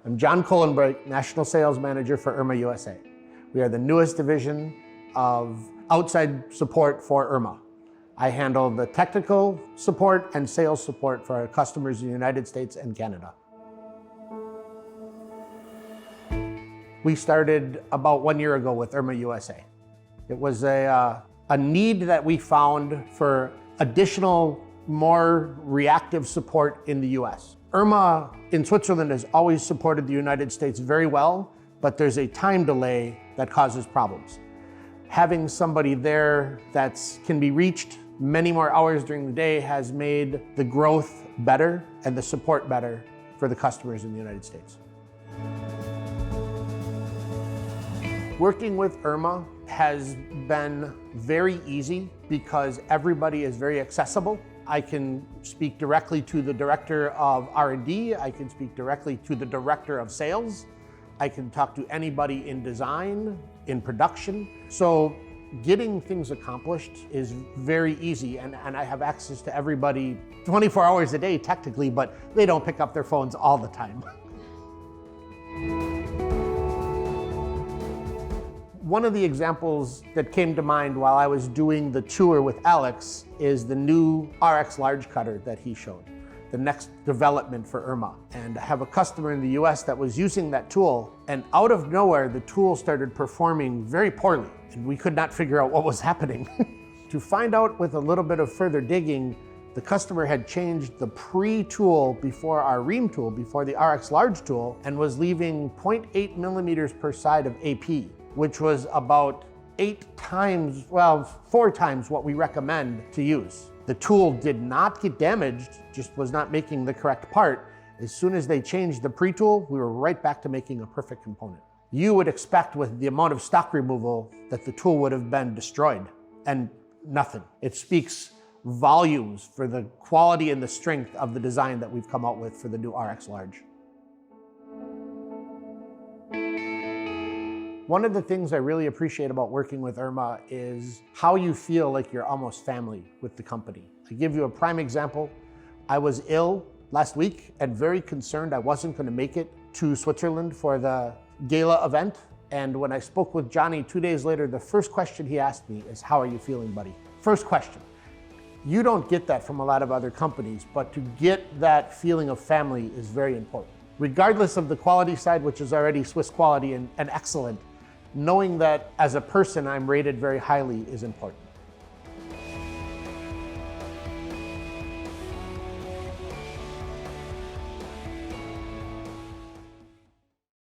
I'm John Kollenbroich, National Sales Manager for URMA USA. We are the newest division of outside support for URMA. I handle the technical support and sales support for our customers in the United States and Canada. We started about 1 year ago with URMA USA. It was a need that we found for additional, more reactive support in the US. URMA in Switzerland has always supported the United States very well, but there's a time delay that causes problems. Having somebody there that can be reached many more hours during the day has made the growth better and the support better for the customers in the United States. Working with URMA has been very easy because everybody is very accessible. I can speak directly to the director of R&D. I can speak directly to the director of sales. I can talk to anybody in design, in production. So getting things accomplished is very easy, and I have access to everybody 24 hours a day technically, but they don't pick up their phones all the time. One of the examples that came to mind while I was doing the tour with Alex is the new RX large cutter that he showed, the next development for URMA. And I have a customer in the US that was using that tool, and out of nowhere, the tool started performing very poorly, and we could not figure out what was happening. To find out with a little bit of further digging, the customer had changed the pre-tool before our ream tool, before the RX large tool, and was leaving 0.8 millimeters per side of AP, which was about 4 times what we recommend to use. The tool did not get damaged, just was not making the correct part. As soon as they changed the pre-tool, we were right back to making a perfect component. You would expect with the amount of stock removal that the tool would have been destroyed, and nothing. It speaks volumes for the quality and the strength of the design that we've come out with for the new RX Large. One of the things I really appreciate about working with URMA is how you feel like you're almost family with the company. To give you a prime example, I was ill last week and very concerned I wasn't going to make it to Switzerland for the gala event. And when I spoke with Johnny 2 days later, the first question he asked me is, "How are you feeling, buddy?" First question. You don't get that from a lot of other companies, but to get that feeling of family is very important. Regardless of the quality side, which is already Swiss quality and excellent, knowing that as a person I'm rated very highly is important.